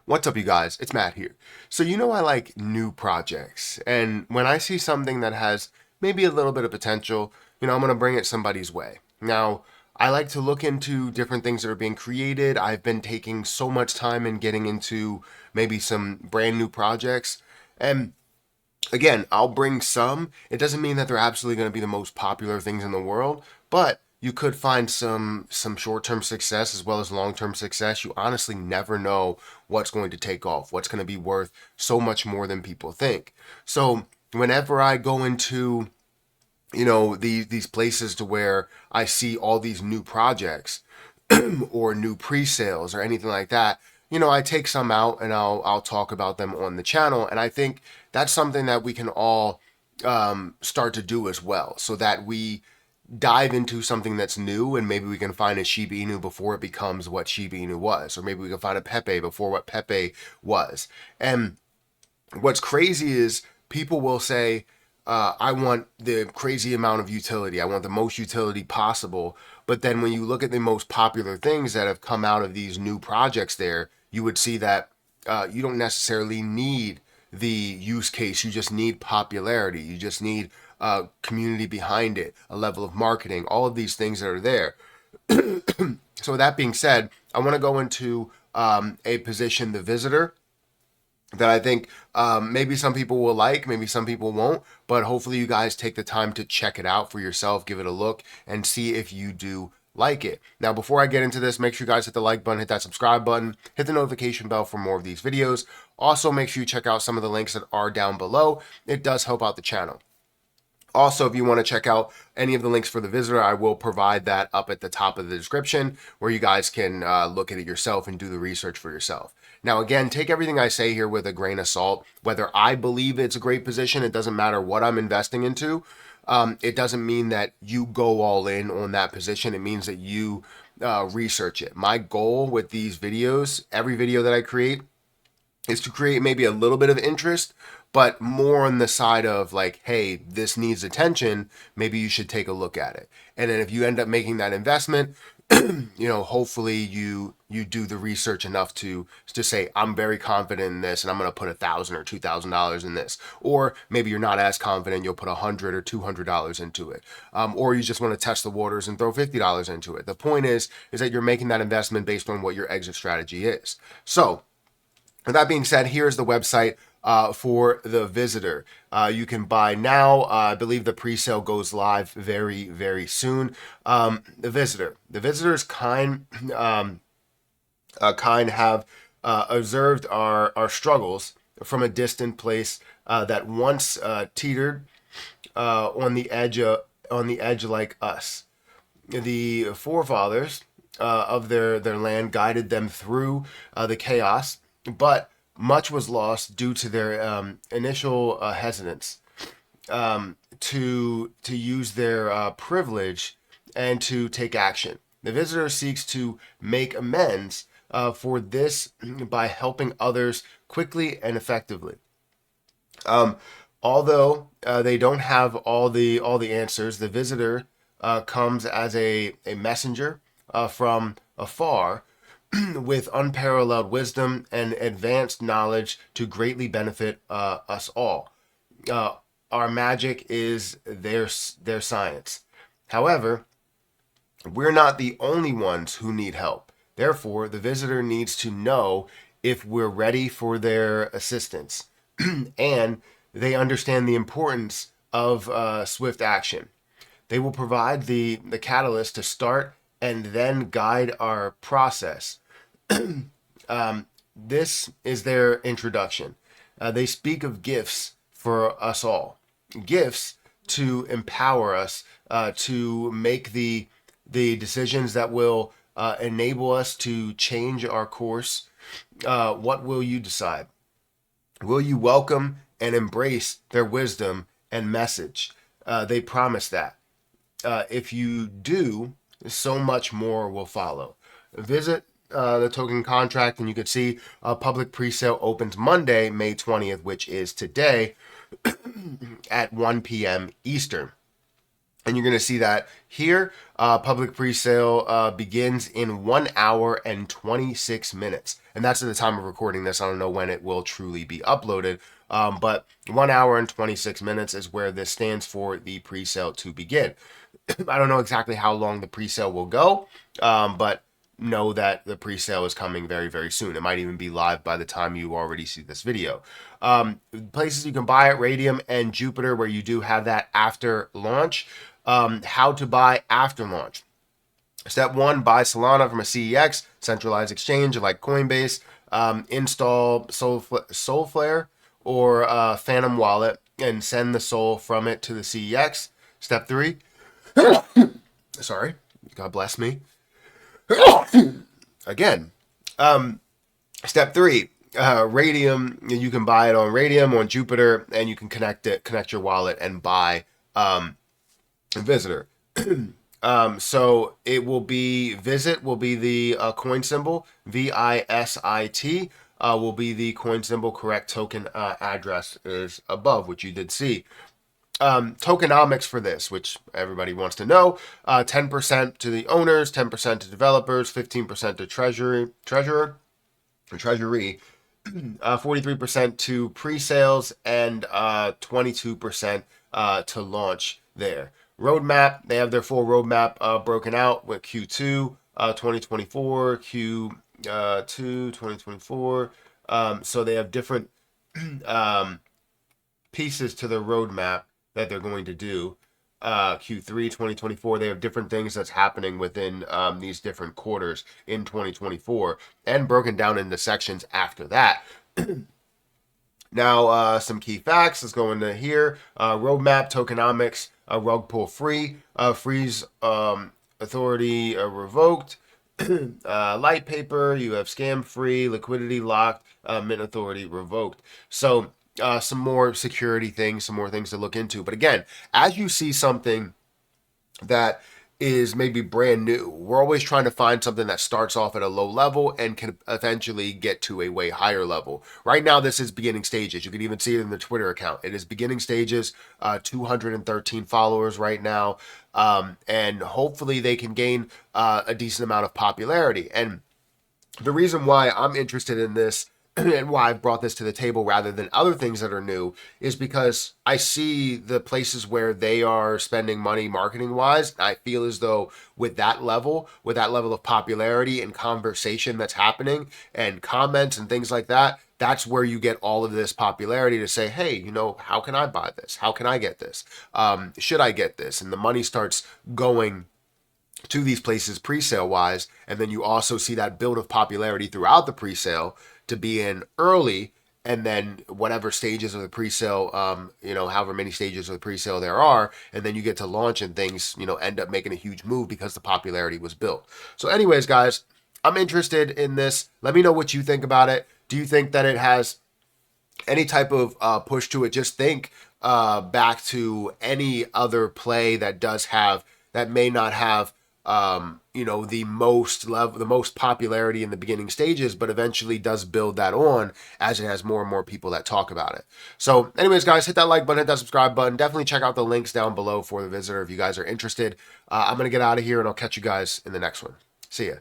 What's up, you guys? It's Matt here. So, I like new projects. And when I see something that has maybe a little bit of potential, I'm going to bring it somebody's way. Now, I like to look into different things that are being created. I've been taking so much time in getting into maybe some brand new projects. And again, I'll bring some. It doesn't mean that they're absolutely going to be the most popular things in the world, but you could find some short-term success as well as long-term success. You honestly never know what's going to take off, what's going to be worth so much more than people think. So, whenever I go into these places to where I see all these new projects or new pre-sales or anything like that, I take some out and I'll talk about them on the channel. And I think that's something that we can all start to do as well, so that we dive into something that's new, and maybe we can find a Shiba Inu before it becomes what Shiba Inu was, or maybe we can find a Pepe before what Pepe was. And what's crazy is people will say, I want the crazy amount of utility. I want the most utility possible. But then when you look at the most popular things that have come out of these new projects there, you would see that you don't necessarily need the use case. You just need popularity. You just need community behind it, a level of marketing, all of these things that are there. So with that being said, I want to go into a position, the visitor, that I think maybe some people will like, maybe some people won't, but hopefully you guys take the time to check it out for yourself, give it a look, and see if you do like it. Now, before I get into this, make sure you guys hit the like button, hit that subscribe button, hit the notification bell for more of these videos. Also, make sure you check out some of the links that are down below. It does help out the channel. Also, if you want to check out any of the links for the visitor, I will provide that up at the top of the description where you guys can look at it yourself and do the research for yourself. Now, again, take everything I say here with a grain of salt. Whether I believe it's a great position, it doesn't matter what I'm investing into. It doesn't mean that you go all in on that position. It means that you research it. My goal with these videos, every video that I create, is to create maybe a little bit of interest, but more on the side of like, hey, this needs attention. Maybe you should take a look at it. And then if you end up making that investment, hopefully you do the research enough to say, I'm very confident in this and I'm going to put $1,000 or $2,000 in this. Or maybe you're not as confident, you'll put $100 or $200 into it. Or you just want to test the waters and throw $50 into it. The point is that you're making that investment based on what your exit strategy is. So with that being said, here's the website for the visitor. You can buy now. I believe the pre-sale goes live very, very soon. The visitor's kind have observed our struggles from a distant place that once teetered on the edge like us. The forefathers of their land guided them through the chaos, but much was lost due to their initial hesitance to use their privilege and to take action. The visitor seeks to make amends for this by helping others quickly and effectively. Although they don't have all the answers, the visitor comes as a messenger from afar with unparalleled wisdom and advanced knowledge to greatly benefit us all. Our magic is their science. However, we're not the only ones who need help. Therefore, the visitor needs to know if we're ready for their assistance and they understand the importance of swift action. They will provide the catalyst to start and then guide our process. This is their introduction. They speak of gifts for us all. Gifts to empower us to make the decisions that will enable us to change our course. What will you decide? Will you welcome and embrace their wisdom and message? They promise that. If you do, so much more will follow. Visit the token contract and you can see public pre-sale opens Monday, May 20th, which is today at 1 p.m. Eastern. And you're going to see that here, public pre-sale begins in 1 hour and 26 minutes. And that's at the time of recording this. I don't know when it will truly be uploaded. But 1 hour and 26 minutes is where this stands for the pre-sale to begin. I don't know exactly how long the pre-sale will go, but know that the pre-sale is coming very, very soon. It might even be live by the time you already see this video. Places you can buy it, Radium and Jupiter, where you do have that after launch. How to buy after launch. Step 1, buy Solana from a CEX, centralized exchange like Coinbase. Install Solflare or Phantom Wallet and send the Sol from it to the CEX. Step 3, sorry, God bless me. Again. Step 3, Radium. You can buy it on Radium, on Jupiter, and you can connect your wallet and buy Visitor. So it will be Visit will be the coin symbol. VISIT will be the coin symbol. Correct token address is above, which you did see. Tokenomics for this, which everybody wants to know. 10% to the owners, 10% to developers, 15% to treasury, 43% to pre-sales, and 22% to launch there. Roadmap, they have their full roadmap broken out with Q2 2024, Q2 2024. So they have different pieces to their roadmap that they're going to do. Q3 2024, they have different things that's happening within these different quarters in 2024 and broken down into sections after that. Now, some key facts. Let's go into here. Roadmap, Tokenomics, rug pull free, freeze authority revoked, light paper, you have scam free, liquidity locked, mint authority revoked. So some more security things, some more things to look into. But again, as you see something that is maybe brand new, we're always trying to find something that starts off at a low level and can eventually get to a way higher level. Right now, this is beginning stages. You can even see it in the Twitter account. It is beginning stages, 213 followers right now. And hopefully they can gain a decent amount of popularity. And the reason why I'm interested in this and why I've brought this to the table rather than other things that are new is because I see the places where they are spending money marketing wise. I feel as though with that level of popularity and conversation that's happening and comments and things like that, that's where you get all of this popularity to say, hey, you know, how can I buy this? How can I get this? Should I get this? And the money starts going to these places pre-sale wise. And then you also see that build of popularity throughout the pre-sale to be in early, and then whatever stages of the pre-sale, however many stages of the pre-sale there are, and then you get to launch and things, end up making a huge move because the popularity was built. So anyways, guys, I'm interested in this. Let me know what you think about it. Do you think that it has any type of push to it? Just think back to any other play that may not have the most popularity in the beginning stages, but eventually does build that on as it has more and more people that talk about it. So anyways, guys, hit that like button, hit that subscribe button. Definitely check out the links down below for the visitor if you guys are interested. I'm going to get out of here and I'll catch you guys in the next one. See ya.